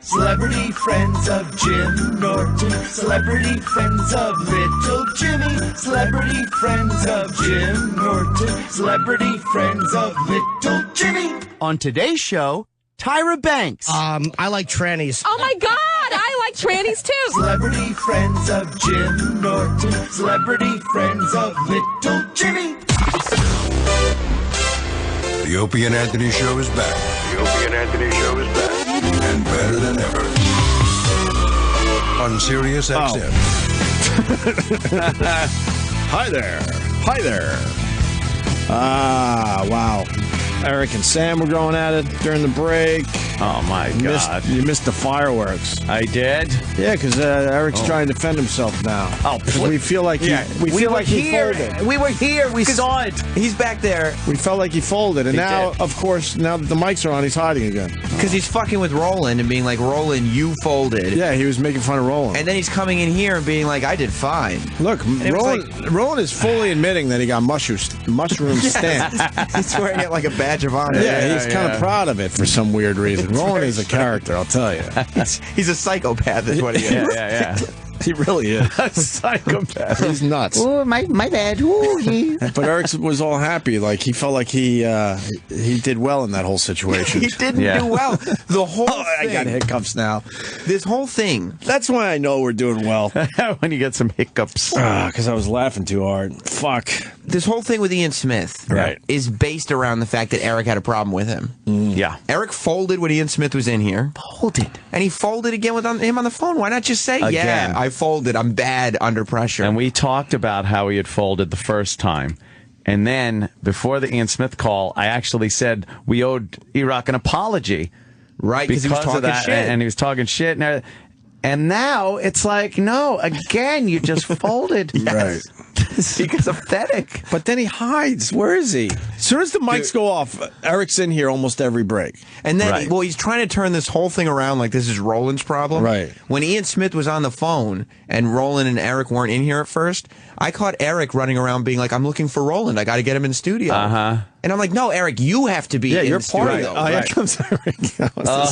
Celebrity friends of Jim Norton. Celebrity friends of Little Jimmy. Celebrity friends of Jim Norton. Celebrity friends of Little Jimmy. On today's show, Tyra Banks. I like trannies. Oh my God, I like trannies too. Celebrity friends of Jim Norton. Celebrity friends of Little Jimmy. The Opie and Anthony Show is back. The Opie and Anthony Show is back. And better than ever. On Sirius XM. Hi there. Hi there. Wow. Eric and Sam were going at it during the break. Oh, my God. You missed the fireworks. I did? Yeah, because Eric's trying to defend himself now. Oh, we feel like he folded. We were here. We saw it. He's back there. We felt like he folded. And now, of course, now that the mics are on, he's hiding again. Because he's fucking with Roland and being like, Roland, you folded. Yeah, he was making fun of Roland. And then he's coming in here and being like, I did fine. Look, Roland is fully admitting that he got mushroom stamped. He's wearing it like a badge of honor. Yeah, he's kind of proud of it for some weird reason. Roland is a character, I'll tell you. He's a psychopath is what he is. Yeah. He really is. A psychopath. He's nuts. Oh, my bad. Ooh, But Eric was all happy. Like, he felt like he did well in that whole situation. He didn't do well. The whole thing. I got hiccups now. This whole thing. That's why I know we're doing well. When you get some hiccups. Because I was laughing too hard. Fuck. This whole thing with Ian Smith is based around the fact that Eric had a problem with him. Yeah. Eric folded when Ian Smith was in here. Folded. And he folded again with him on the phone. Why not just say, Again. yeah, I folded. I'm bad under pressure. And we talked about how he had folded the first time. And then, before the Ian Smith call, I actually said we owed Erock an apology. Right, because he was talking shit. And he was talking shit. And now, it's like, no, again, you just folded. Right. Because pathetic. But then he hides. Where is he? As soon as the mics go off, Eric's in here almost every break. And then, he's trying to turn this whole thing around like this is Roland's problem. Right. When Ian Smith was on the phone and Roland and Eric weren't in here at first, I caught Eric running around being like, I'm looking for Roland. I got to get him in the studio. And I'm like, no, Eric, you have to be in the studio. Oh, here comes Eric.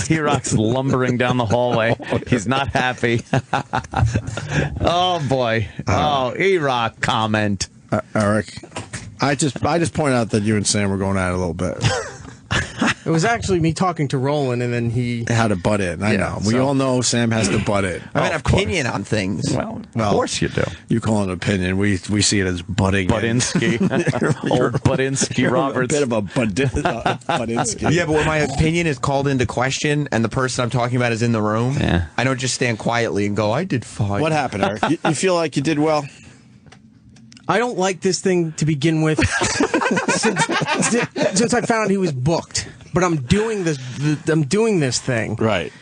Erock's lumbering down the hallway. He's not happy. Oh, boy. Erock comment. Eric, I just pointed out that you and Sam were going at it a little bit. It was actually me talking to Roland, and then he had to butt in. I know. We all know Sam has to butt in. I have an opinion on things. Well, of course you do. You call it an opinion. We see it as butting. Buttinsky. Old Buttinsky Roberts. A bit of a Buttinsky. Yeah, but when my opinion is called into question and the person I'm talking about is in the room, I don't just stand quietly and go, I did fine. What happened, Eric? You feel like you did well? I don't like this thing to begin with since I found out he was booked. But I'm doing this thing. Right.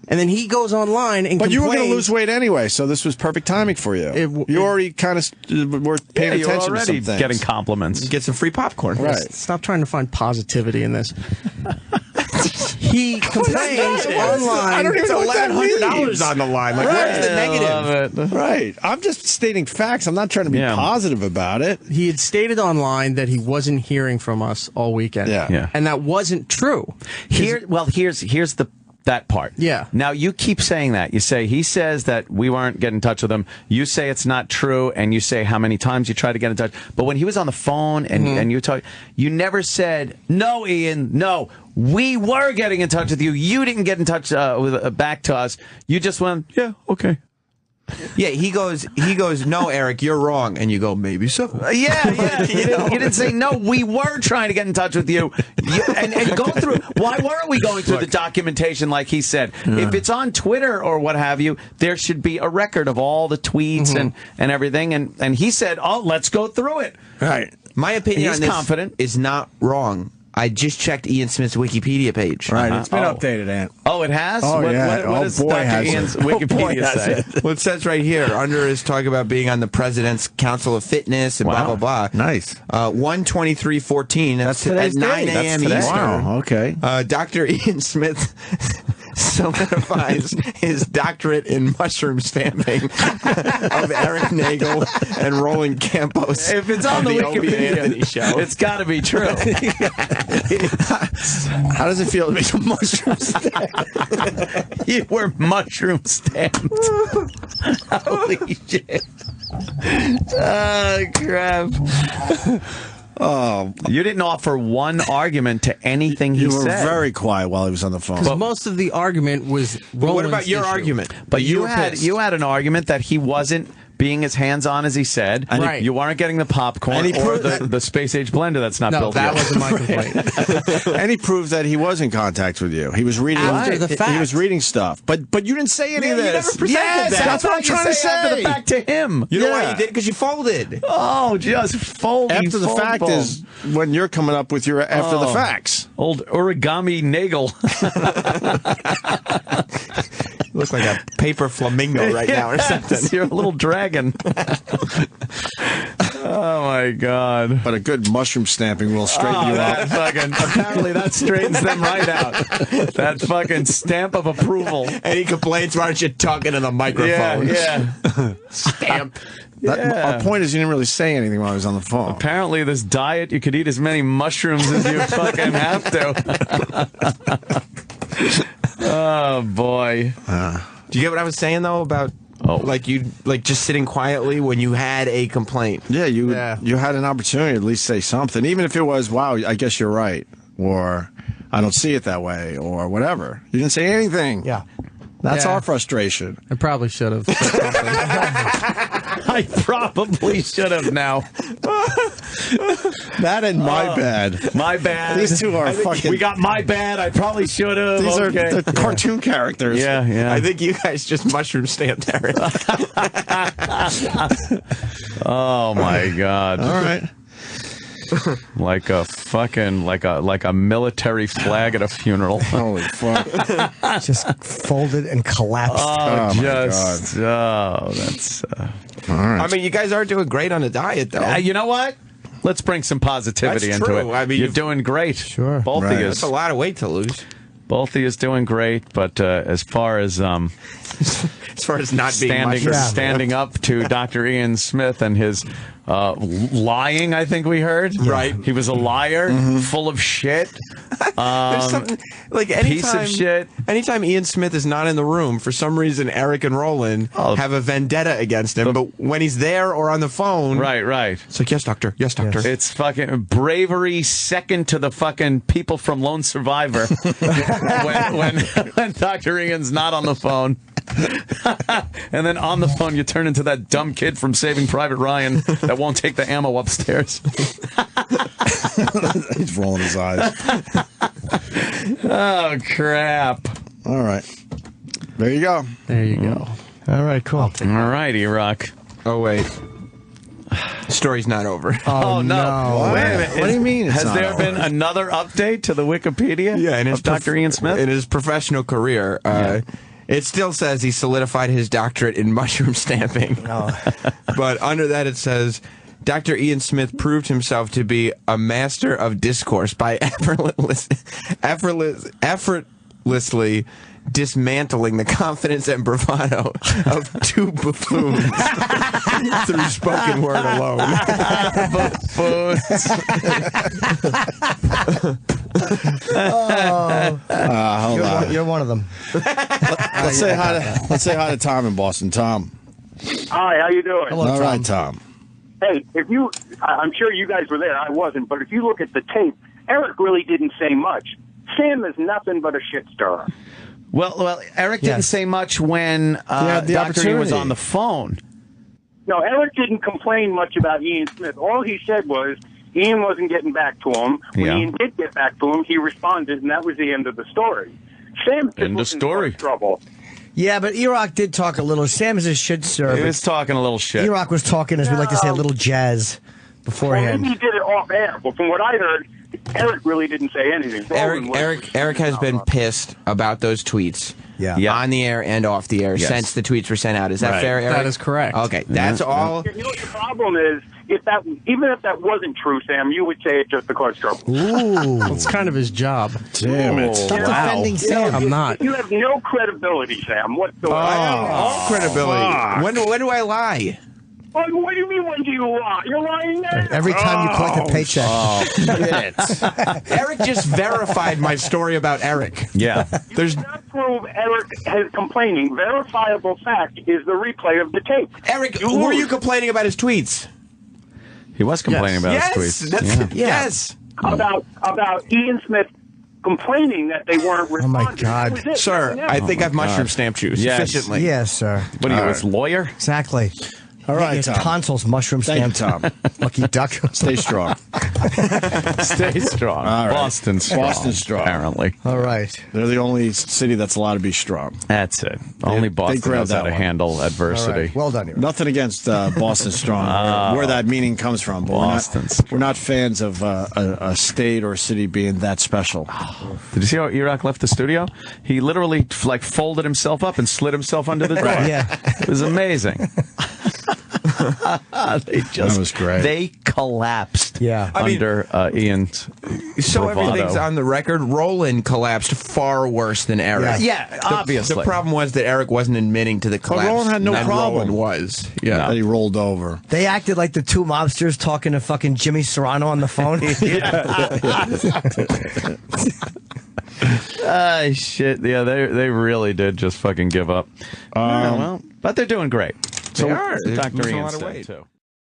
And then he goes online and But complains. you were going to lose weight anyway, so this was perfect timing for you. You already kind of were paying attention to some already things. getting compliments. Get some free popcorn. Right. Stop trying to find positivity in this. He complains online. I don't even know what that means. $1,100 on the line. Like, where's the negative? Right. I'm just stating facts. I'm not trying to be positive about it. He had stated online that he wasn't hearing from us all weekend. Yeah. And that wasn't true. Here's that part. Yeah. Now, you keep saying that. You say, he says that we weren't getting in touch with him. You say it's not true, and you say how many times you tried to get in touch. But when he was on the phone and you talk, you never said, no, Ian, no, we were getting in touch with you. You didn't get in touch back to us. You just went, yeah, okay. Yeah, he goes, no, Eric, you're wrong. And you go, maybe so. Yeah. You didn't say, no, we were trying to get in touch with you. And go through, why weren't we going through the documentation like he said? If it's on Twitter or what have you, there should be a record of all the tweets and everything. And he said, oh, let's go through it. Right. My opinion on this is not wrong. I just checked Ian Smith's Wikipedia page. Right, it's been updated, Ant. Oh, it has? Oh, what has does Dr. Ian's Wikipedia say? Well, it says right here, under his talk about being on the President's Council of Fitness and blah, blah, blah. Nice. 1/23/14. That's at 9 a.m. Eastern. Wow, okay. Dr. Ian Smith solidifies his doctorate in mushroom stamping of Eric Nagel and Roland Campos. If it's on the Opie and Anthony show, it's got to be true. How does it feel to be a mushroom stamp? You were mushroom stamped. Holy shit. Oh, crap. Oh, you didn't offer one argument to anything he you were said. very quiet while he was on the phone. Because most of the argument was Roland's what about your issue. argument? But you were had pissed. an argument that he wasn't being as hands-on as he said. Right. You weren't getting the popcorn And he or proved the space-age blender that's not No, built that yet. wasn't my complaint. And he proved that he was in contact with you. He was reading After the fact. He was reading stuff, but you didn't say any of you this. never presented Yes, that. that's what I'm trying to After the say. fact to him. You know why Yeah. you did? Because you folded. Oh, just fold. After the fact is when you're coming up with your after the facts. old origami Nagel. You look like a paper flamingo right now or something. You're a little dragon. Oh my god. But a good mushroom stamping will straighten you that up. fucking, apparently that straightens them right out. That fucking stamp of approval. Any complaints? Why don't you talk into the microphone? Yeah. Stamp. Our point is you didn't really say anything while I was on the phone. Apparently, this diet, you could eat as many mushrooms as you fucking have to. Oh, boy. Do you get what I was saying though about like just sitting quietly when you had a complaint? Yeah, you had an opportunity to at least say something, even if it was, wow, I guess you're right, or I don't see it that way, or whatever. You didn't say anything. Yeah. That's Yeah. our frustration. I probably should have. I probably should have now. That and my bad. My bad. These two are fucking. We got my bad. I probably should have. These Okay. are the cartoon characters. Yeah. I think you guys just mushroom stamped Eric. Oh my god. All right. Like a fucking like a military flag at a funeral. Holy fuck. Just folded and collapsed. Oh, my Just that's. All right. I mean, you guys are doing great on the diet though. You know what? Let's bring some positivity That's into true. it. I mean, you're you've- doing great. Sure. Both Right. of you. That's a lot of weight to lose. Both of you is doing great, but as far as As far as not being mushroom stamped. standing up to Dr. Ian Smith and his lying, I think we heard. Right. He was a liar, full of shit. There's something like piece of shit. Anytime Ian Smith is not in the room, for some reason Eric and Roland have a vendetta against him. But when he's there or on the phone, Right. it's like, yes, doctor, yes, doctor. It's fucking bravery second to the fucking people from Lone Survivor when Dr. Ian's not on the phone. And then on the phone, you turn into that dumb kid from Saving Private Ryan that won't take the ammo upstairs. He's rolling his eyes. Oh, crap. All right. There you go. There you go. All right, cool. All right, Erock. Oh wait, story's not over. Oh, no. Wait a minute. What do you mean it's Has not there over? been another update to the Wikipedia of Dr. Ian Smith? In his professional career, it still says he solidified his doctorate in mushroom stamping. But under that it says, Dr. Ian Smith proved himself to be a master of discourse by effortlessly dismantling the confidence and bravado of two buffoons through spoken word alone. Hold on. You're one of them. Let's say hi to Tom in Boston. Tom. Hi, how you doing? Hello, All Tom. right, Tom. Hey, I'm sure you guys were there. I wasn't, but if you look at the tape, Eric really didn't say much. Sam is nothing but a shit stirrer. Well, Eric didn't say much when the Dr. Ian was opportunity. on the phone. No, Eric didn't complain much about Ian Smith. All he said was Ian wasn't getting back to him. When Yeah. Ian did get back to him, he responded, and that was the end of the story. Sam just End of was in story. trouble. Yeah, but Erock did talk a little. Sam is a shit stir. He but was talking a little shit. Erock was talking, as we like to say, a little jazz Well, beforehand. maybe he did it off air, but from what I heard, Eric really didn't say anything. Roland was- Eric has been pissed about those tweets. Yeah. On the air and off the air Yes. since the tweets were sent out. Is that Right. fair, Eric? That is correct. Okay, that's all. You know what the problem is? even if that wasn't true, Sam, you would say it's just a card stroke. Ooh, it's kind of his job. Damn it! Stop defending Sam. I'm not. You have no credibility, Sam. Whatsoever. All credibility. When do I lie? What do you mean, when do you lie? You're lying now. Every time you collect a paycheck. Eric just verified my story about Eric. Yeah. There's not prove Eric is complaining. Verifiable fact is the replay of the tape. Eric, were you complaining about his tweets? He was complaining about his tweets. Yes. About Ian Smith complaining that they weren't responding. Oh, my God. That was it. Sir, Yeah. I think I've mushroom stamped you sufficiently. Yes, sir. What are you, his lawyer? Exactly. All right, His Tom. tonsils mushroom Thank stamped. you, Tom. Lucky duck. Stay strong. Stay strong. All right. Boston strong. Boston strong. Apparently. All right. They're the only city that's allowed to be strong. That's it. Only Boston grabbed knows how that to one. handle All adversity. right. Well done, Erock. Nothing against Boston strong, where that meaning comes from. But Boston we're not fans of a state or city being that special. Did you see how Erock left the studio? He literally folded himself up and slid himself under the door. Yeah. It was amazing. That was great. They collapsed Yeah. under Ian's So bravado. everything's on the record. Roland collapsed far worse than Eric. Yeah, obviously. The problem was that Eric wasn't admitting to the collapse. Roland had no and problem. Roland was. Yeah. That he rolled over. They acted like the two mobsters talking to fucking Jimmy Serrano on the phone. Shit. Yeah, they really did just fucking give up. Yeah, well, but they're doing great. They are. They're Dr. losing a Ian lot of said, weight. too.